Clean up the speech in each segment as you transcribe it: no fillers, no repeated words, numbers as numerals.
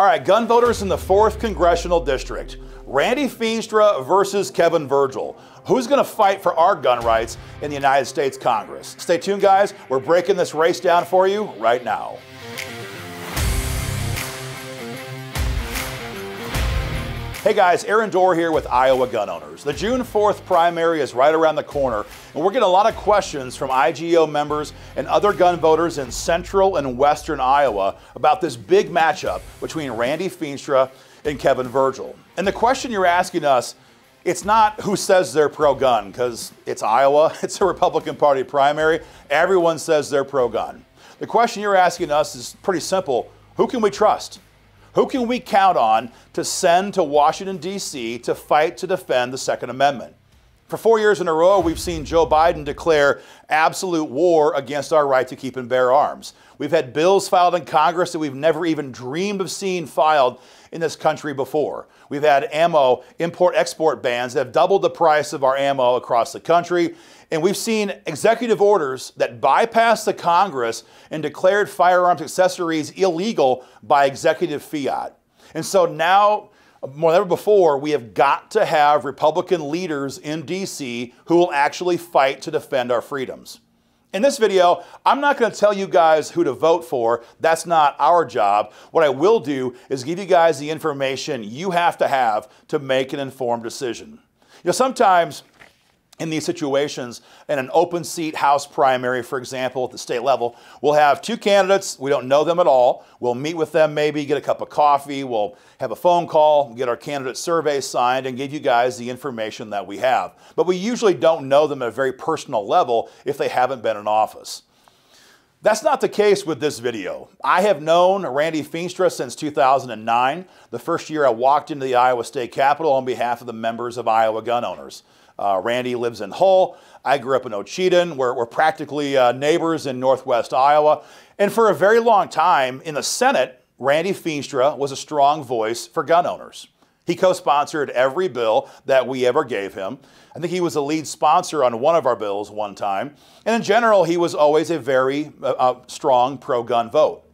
All right, gun voters in the 4th Congressional District. Randy Feenstra versus Kevin Virgil. Who's going to fight for our gun rights in the United States Congress? Stay tuned, guys. We're breaking this race down for you right now. Hey guys, Aaron Dorr here with Iowa Gun Owners. The June 4th primary is right around the corner, and we're getting a lot of questions from IGO members and other gun voters in central and western Iowa about this big matchup between Randy Feenstra and Kevin Virgil. And the question you're asking us, it's not who says they're pro-gun, because it's Iowa, it's a Republican Party primary, everyone says they're pro-gun. The question you're asking us is pretty simple: who can we trust? Who can we count on to send to Washington, D.C. to fight to defend the Second Amendment? For 4 years in a row, we've seen Joe Biden declare absolute war against our right to keep and bear arms. We've had bills filed in Congress that we've never even dreamed of seeing filed in this country before. We've had ammo import-export bans that have doubled the price of our ammo across the country. And we've seen executive orders that bypassed the Congress and declared firearms accessories illegal by executive fiat. And so now, more than ever before, we have got to have Republican leaders in D.C. who will actually fight to defend our freedoms. In this video, I'm not going to tell you guys who to vote for. That's not our job. What I will do is give you guys the information you have to make an informed decision. You know, sometimes in these situations, in an open seat House primary, for example, at the state level, we'll have two candidates. We don't know them at all. We'll meet with them, maybe get a cup of coffee. We'll have a phone call, get our candidate survey signed, and give you guys the information that we have. But we usually don't know them at a very personal level if they haven't been in office. That's not the case with this video. I have known Randy Feenstra since 2009, the first year I walked into the Iowa State Capitol on behalf of the members of Iowa Gun Owners. Randy lives in Hull. I grew up in Ocheyedan. We're practically neighbors in northwest Iowa. And for a very long time in the Senate, Randy Feenstra was a strong voice for gun owners. He co-sponsored every bill that we ever gave him. I think he was the lead sponsor on one of our bills one time. And in general, he was always a very strong pro-gun vote.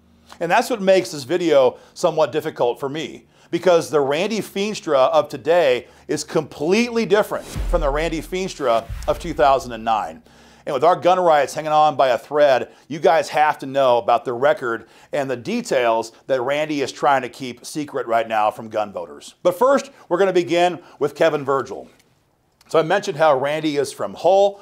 And that's what makes this video somewhat difficult for me, because the Randy Feenstra of today is completely different from the Randy Feenstra of 2009. And with our gun rights hanging on by a thread, you guys have to know about the record and the details that Randy is trying to keep secret right now from gun voters. But first, we're going to begin with Kevin Virgil. So I mentioned how Randy is from Hull.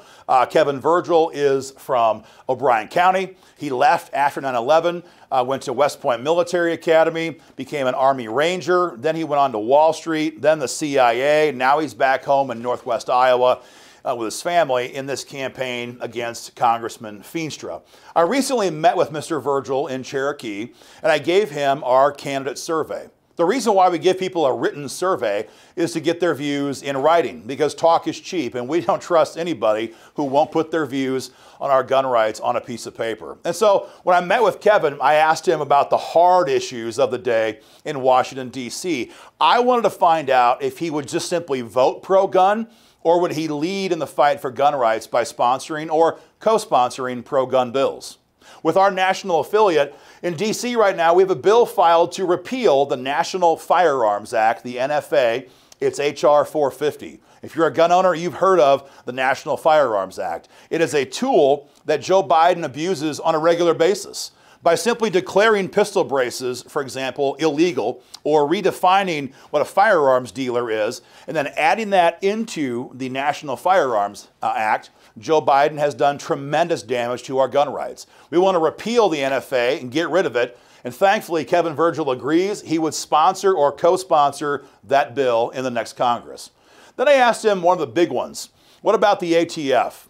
Kevin Virgil is from O'Brien County. He left after 9/11, went to West Point Military Academy, became an Army Ranger. Then he went on to Wall Street, then the CIA. Now he's back home in northwest Iowa with his family in this campaign against Congressman Feenstra. I recently met with Mr. Virgil in Cherokee, and I gave him our candidate survey. The reason why we give people a written survey is to get their views in writing, because talk is cheap, and we don't trust anybody who won't put their views on our gun rights on a piece of paper. And so when I met with Kevin, I asked him about the hard issues of the day in Washington, D.C. I wanted to find out if he would just simply vote pro-gun, or would he lead in the fight for gun rights by sponsoring or co-sponsoring pro-gun bills. With our national affiliate in D.C. right now, we have a bill filed to repeal the National Firearms Act, the NFA. It's H.R. 450. If you're a gun owner, you've heard of the National Firearms Act. It is a tool that Joe Biden abuses on a regular basis by simply declaring pistol braces, for example, illegal, or redefining what a firearms dealer is, and then adding that into the National Firearms Act. Joe Biden has done tremendous damage to our gun rights. We want to repeal the NFA and get rid of it. And thankfully, Kevin Virgil agrees he would sponsor or co-sponsor that bill in the next Congress. Then I asked him one of the big ones. What about the ATF?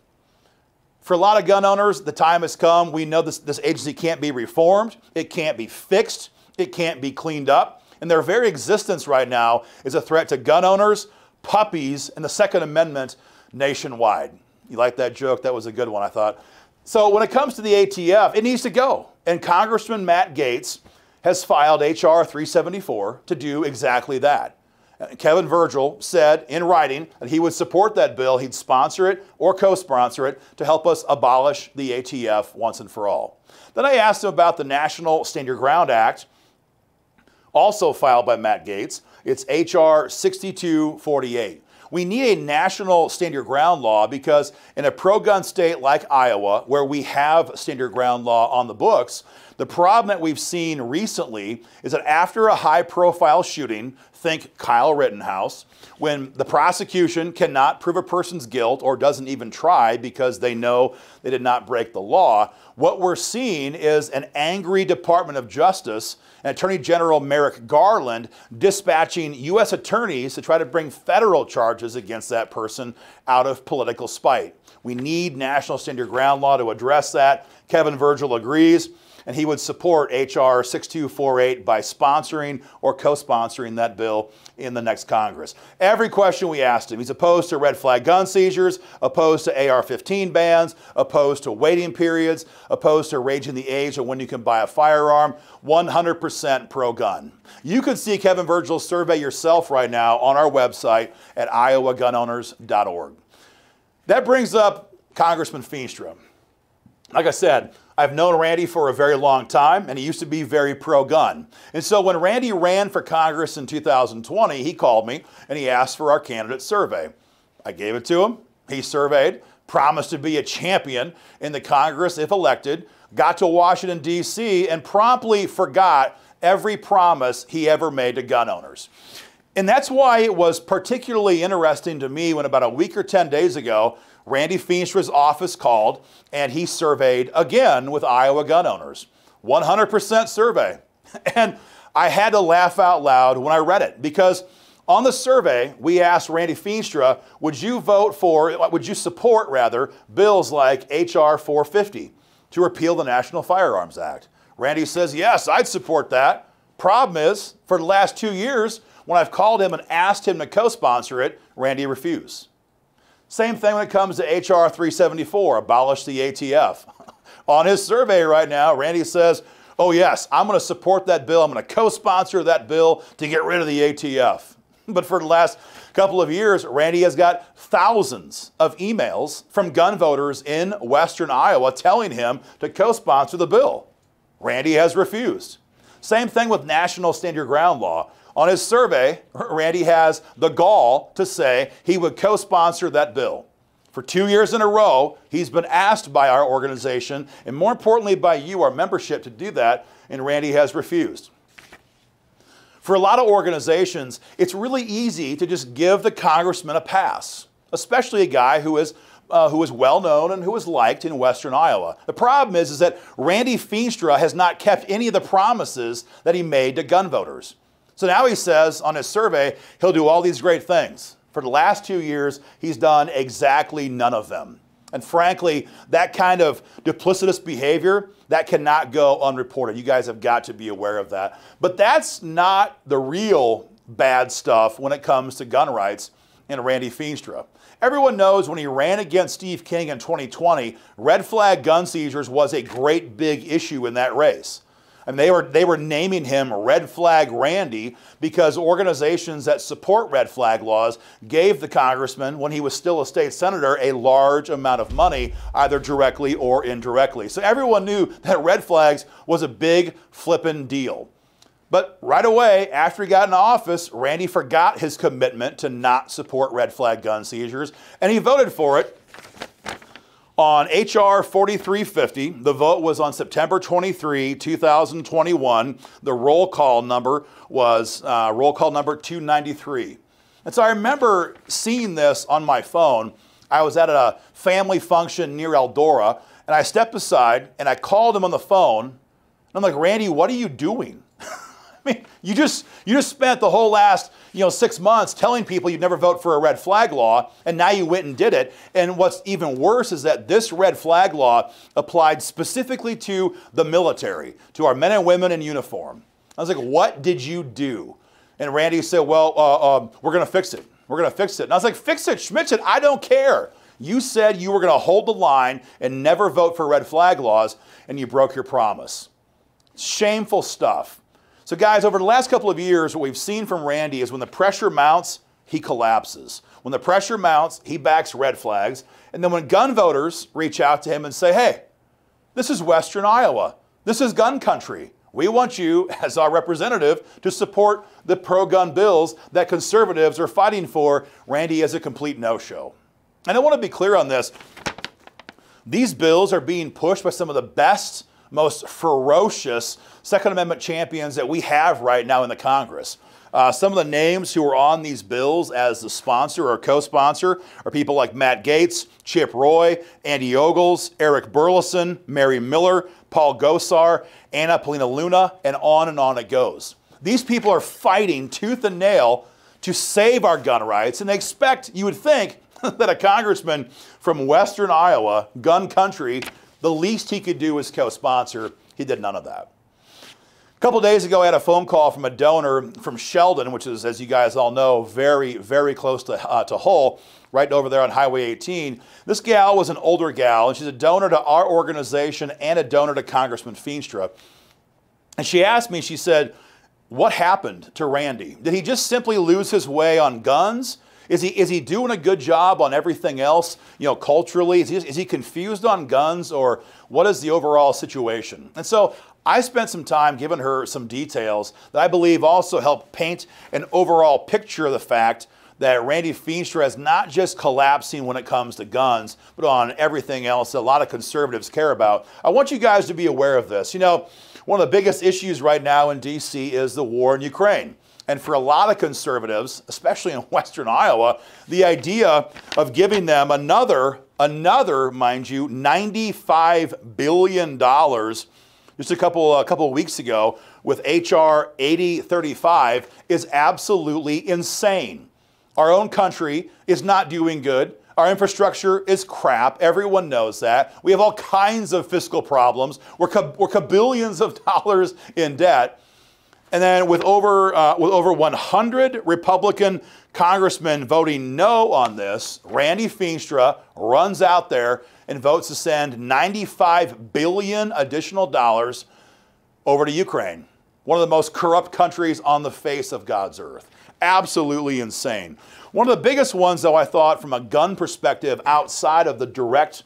For a lot of gun owners, the time has come. We know this agency can't be reformed. It can't be fixed. It can't be cleaned up. And their very existence right now is a threat to gun owners, puppies, and the Second Amendment nationwide. You like that joke? That was a good one, I thought. So when it comes to the ATF, it needs to go. And Congressman Matt Gaetz has filed H.R. 374 to do exactly that. Kevin Virgil said in writing that he would support that bill. He'd sponsor it or co-sponsor it to help us abolish the ATF once and for all. Then I asked him about the National Stand Your Ground Act. also filed by Matt Gaetz. It's H.R. 6248. We need a national stand your ground law because in a pro-gun state like Iowa, where we have stand your ground law on the books, the problem that we've seen recently is that after a high-profile shooting, think Kyle Rittenhouse, when the prosecution cannot prove a person's guilt or doesn't even try because they know they did not break the law, what we're seeing is an angry Department of Justice and Attorney General Merrick Garland dispatching U.S. attorneys to try to bring federal charges against that person out of political spite. We need national stand your ground law to address that. Kevin Virgil agrees, and he would support H.R. 6248 by sponsoring or co-sponsoring that bill in the next Congress. Every question we asked him, he's opposed to red flag gun seizures, opposed to AR-15 bans, opposed to waiting periods, opposed to raising the age of when you can buy a firearm, 100% pro-gun. You can see Kevin Virgil's survey yourself right now on our website at iowagunowners.org. That brings up Congressman Feenstra. Like I said, I've known Randy for a very long time, and he used to be very pro-gun. And so when Randy ran for Congress in 2020, he called me and he asked for our candidate survey. I gave it to him. He surveyed, promised to be a champion in the Congress if elected, got to Washington, D.C., and promptly forgot every promise he ever made to gun owners. And that's why it was particularly interesting to me when about a week or 10 days ago, Randy Feenstra's office called and he surveyed again with Iowa gun owners. 100% survey. And I had to laugh out loud when I read it because on the survey, we asked Randy Feenstra, would you support bills like H.R. 450 to repeal the National Firearms Act? Randy says, yes, I'd support that. Problem is, for the last 2 years, when I've called him and asked him to co-sponsor it, Randy refused. Same thing when it comes to H.R. 374, abolish the ATF. On his survey right now, Randy says, oh yes, I'm going to support that bill. I'm going to co-sponsor that bill to get rid of the ATF. But for the last couple of years, Randy has got thousands of emails from gun voters in western Iowa telling him to co-sponsor the bill. Randy has refused. Same thing with national stand your ground law. On his survey, Randy has the gall to say he would co-sponsor that bill. For 2 years in a row, he's been asked by our organization, and more importantly by you, our membership, to do that, and Randy has refused. For a lot of organizations, it's really easy to just give the congressman a pass, especially a guy who is well known and who is liked in western Iowa. The problem is that Randy Feenstra has not kept any of the promises that he made to gun voters. So now he says on his survey, he'll do all these great things. For the last 2 years, he's done exactly none of them. And frankly, that kind of duplicitous behavior, that cannot go unreported. You guys have got to be aware of that. But that's not the real bad stuff when it comes to gun rights and Randy Feenstra. Everyone knows when he ran against Steve King in 2020, red flag gun seizures was a great big issue in that race. And they were naming him Red Flag Randy because organizations that support red flag laws gave the congressman, when he was still a state senator, a large amount of money, either directly or indirectly. So everyone knew that red flags was a big flippin' deal. But right away, after he got in office, Randy forgot his commitment to not support red flag gun seizures, and he voted for it. On H.R. 4350, the vote was on September 23, 2021. The roll call number was roll call number 293. And so I remember seeing this on my phone. I was at a family function near Eldora, and I stepped aside, and I called him on the phone. And I'm like, Randy, what are you doing? I mean, you just spent the whole last 6 months telling people you'd never vote for a red flag law, and now you went and did it. And what's even worse is that this red flag law applied specifically to the military, to our men and women in uniform. I was like, what did you do? And Randy said, well, we're going to fix it. We're going to fix it. And I was like, fix it, Schmitz, I don't care. You said you were going to hold the line and never vote for red flag laws, and you broke your promise. Shameful stuff. So guys, over the last couple of years, what we've seen from Randy is when the pressure mounts, he collapses. When the pressure mounts, he backs red flags. And then when gun voters reach out to him and say, hey, this is western Iowa. This is gun country. We want you, as our representative, to support the pro-gun bills that conservatives are fighting for. Randy is a complete no-show. And I want to be clear on this. These bills are being pushed by some of the best, most ferocious Second Amendment champions that we have right now in the Congress. Some of the names who are on these bills as the sponsor or co-sponsor are people like Matt Gaetz, Chip Roy, Andy Ogles, Eric Burleson, Mary Miller, Paul Gosar, Anna Polina Luna, and on it goes. These people are fighting tooth and nail to save our gun rights, and they expect, you would think, that a congressman from Western Iowa, gun country, the least he could do is co-sponsor. He did none of that. A couple days ago, I had a phone call from a donor from Sheldon, which is, as you guys all know, very, very close to Hull, right over there on Highway 18. This gal was an older gal, and she's a donor to our organization and a donor to Congressman Feenstra. And she asked me, she said, what happened to Randy? Did he just simply lose his way on guns? Is he doing a good job on everything else, culturally? Is he confused on guns, or what is the overall situation? And so I spent some time giving her some details that I believe also help paint an overall picture of the fact that Randy Feenstra is not just collapsing when it comes to guns, but on everything else that a lot of conservatives care about. I want you guys to be aware of this. One of the biggest issues right now in D.C. is the war in Ukraine. And for a lot of conservatives, especially in Western Iowa, the idea of giving them another, mind you, $95 billion just a couple of weeks ago with H.R. 8035 is absolutely insane. Our own country is not doing good. Our infrastructure is crap. Everyone knows that. We have all kinds of fiscal problems. We're kabillions of dollars in debt. And then with over 100 Republican congressmen voting no on this, Randy Feenstra runs out there and votes to send $95 billion additional dollars over to Ukraine, one of the most corrupt countries on the face of God's earth. Absolutely insane. One of the biggest ones, though, I thought, from a gun perspective outside of the direct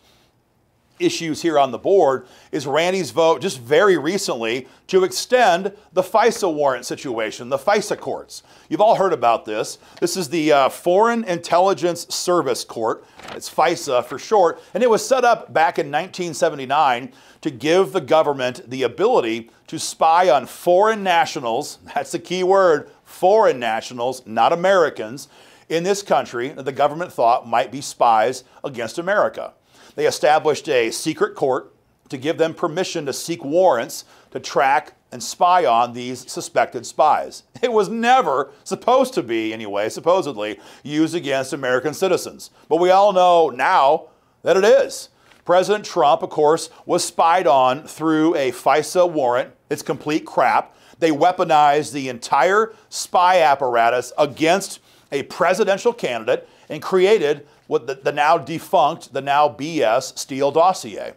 issues here on the board, is Randy's vote just very recently to extend the FISA warrant situation, the FISA courts. You've all heard about this. This is the Foreign Intelligence Service Court. It's FISA for short, and it was set up back in 1979 to give the government the ability to spy on foreign nationals, that's the key word, foreign nationals, not Americans, in this country that the government thought might be spies against America. They established a secret court to give them permission to seek warrants to track and spy on these suspected spies. It was never supposed to be, anyway, supposedly, used against American citizens. But we all know now that it is. President Trump, of course, was spied on through a FISA warrant. It's complete crap. They weaponized the entire spy apparatus against a presidential candidate and created what the now defunct, the now BS Steele dossier.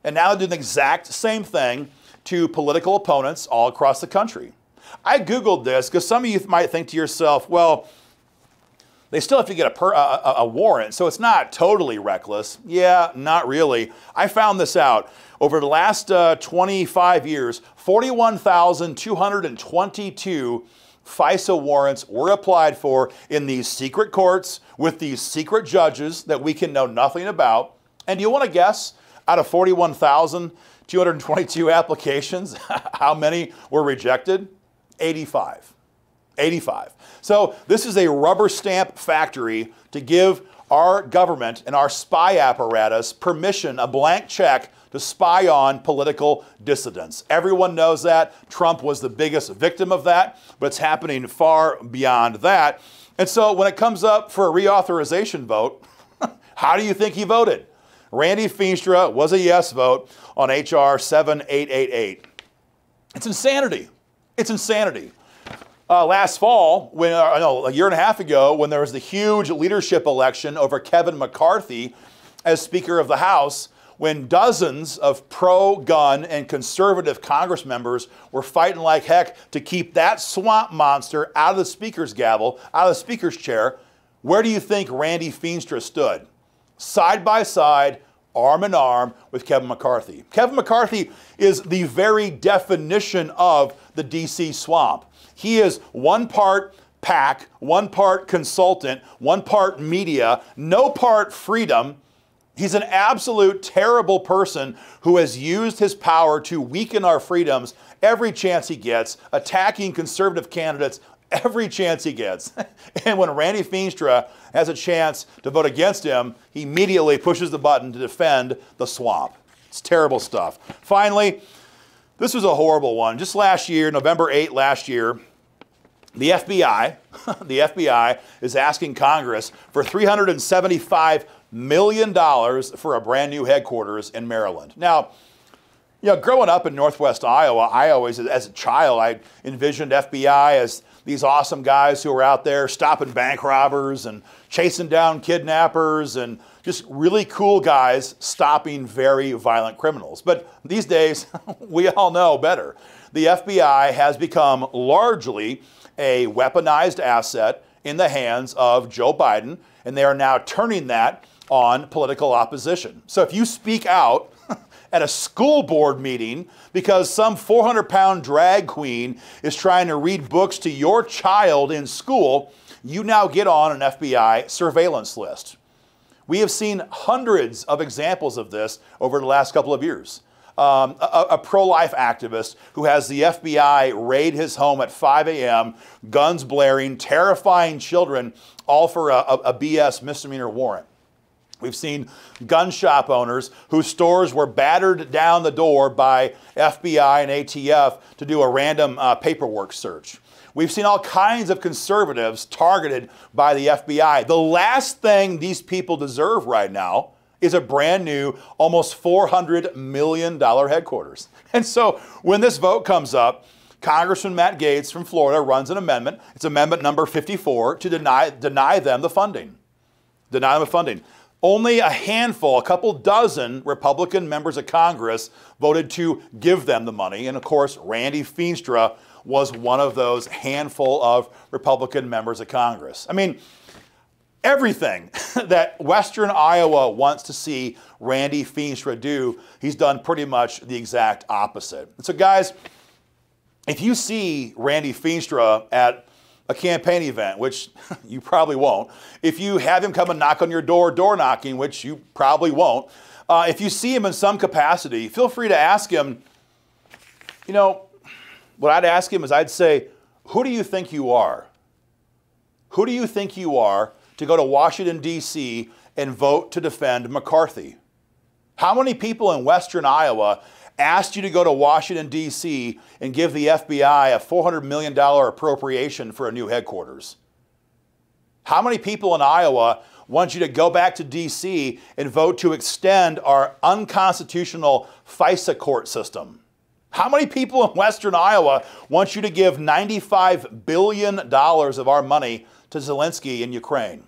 And now they're doing the exact same thing to political opponents all across the country. I Googled this because some of you might think to yourself, well, they still have to get a warrant, so it's not totally reckless. Yeah, not really. I found this out. Over the last 25 years, 41,222 FISA warrants were applied for in these secret courts with these secret judges that we can know nothing about. And do you want to guess, out of 41,222 applications, how many were rejected? 85. 85. So this is a rubber stamp factory to give our government and our spy apparatus permission, a blank check, to spy on political dissidents. Everyone knows that. Trump was the biggest victim of that, but it's happening far beyond that. And so when it comes up for a reauthorization vote, how do you think he voted? Randy Feenstra was a yes vote on H.R. 7888. It's insanity. It's insanity. Last fall, a year and a half ago, when there was the huge leadership election over Kevin McCarthy as Speaker of the House, when dozens of pro-gun and conservative Congress members were fighting like heck to keep that swamp monster out of the Speaker's gavel, out of the Speaker's chair, where do you think Randy Feenstra stood? Side by side, arm in arm with Kevin McCarthy. Kevin McCarthy is the very definition of the DC swamp. He is one part PAC, one part consultant, one part media, no part freedom. He's an absolute terrible person who has used his power to weaken our freedoms every chance he gets, attacking conservative candidates every chance he gets. And when Randy Feenstra has a chance to vote against him, he immediately pushes the button to defend the swamp. It's terrible stuff. Finally, this was a horrible one. Just last year, November 8 last year, the FBI is asking Congress for $375 million for a brand new headquarters in Maryland. Now, you know, growing up in Northwest Iowa, I always, as a child, I envisioned FBI as these awesome guys who are out there stopping bank robbers and chasing down kidnappers and just really cool guys stopping very violent criminals. But these days, we all know better. The FBI has become largely a weaponized asset in the hands of Joe Biden, and they are now turning that on political opposition. So if you speak out at a school board meeting because some 400-pound drag queen is trying to read books to your child in school, you now get on an FBI surveillance list. We have seen hundreds of examples of this over the last couple of years. A pro-life activist who has the FBI raid his home at 5 a.m., guns blaring, terrifying children, all for a BS misdemeanor warrant. We've seen gun shop owners whose stores were battered down the door by FBI and ATF to do a random paperwork search. We've seen all kinds of conservatives targeted by the FBI. The last thing these people deserve right now is a brand new, almost $400 million headquarters. And so when this vote comes up, Congressman Matt Gaetz from Florida runs an amendment. It's amendment number 54 to deny them the funding. Deny them the funding. Only a handful, a couple dozen Republican members of Congress voted to give them the money. And of course, Randy Feenstra was one of those handful of Republican members of Congress. I mean, everything that Western Iowa wants to see Randy Feenstra do, he's done pretty much the exact opposite. And so guys, if you see Randy Feenstra at a campaign event, which you probably won't, if you have him come and knock on your door, door knocking, which you probably won't, if you see him in some capacity, feel free to ask him, you know, what I'd ask him is I'd say, who do you think you are? Who do you think you are to go to Washington, D.C. and vote to defend McCarthy? How many people in Western Iowa asked you to go to Washington, D.C. and give the FBI a $400 million appropriation for a new headquarters? How many people in Iowa want you to go back to D.C. and vote to extend our unconstitutional FISA court system? How many people in Western Iowa want you to give $95 billion of our money to Zelensky in Ukraine?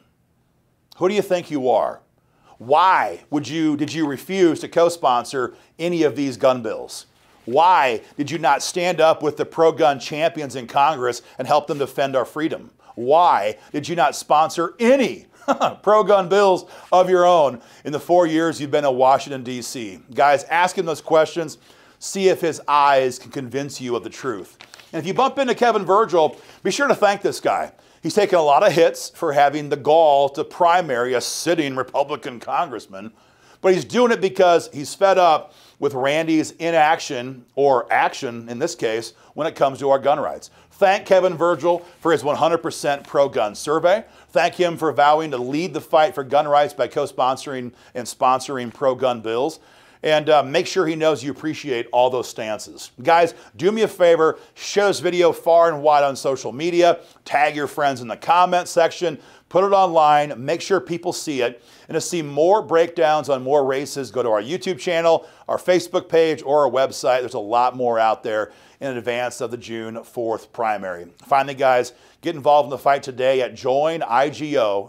Who do you think you are? Why did you refuse to co-sponsor any of these gun bills? Why did you not stand up with the pro-gun champions in Congress and help them defend our freedom? Why did you not sponsor any pro-gun bills of your own in the 4 years you've been in Washington, D.C.? Guys, ask him those questions. See if his eyes can convince you of the truth. And if you bump into Kevin Virgil, be sure to thank this guy. He's taken a lot of hits for having the gall to primary a sitting Republican congressman, but he's doing it because he's fed up with Randy's inaction, or action in this case, when it comes to our gun rights. Thank Kevin Virgil for his 100% pro-gun survey. Thank him for vowing to lead the fight for gun rights by co-sponsoring and sponsoring pro-gun bills. And make sure he knows you appreciate all those stances. Guys, do me a favor, share this video far and wide on social media, tag your friends in the comment section, put it online, make sure people see it. And to see more breakdowns on more races, go to our YouTube channel, our Facebook page, or our website. There's a lot more out there in advance of the June 4th primary. Finally, guys, get involved in the fight today at joinigo.com.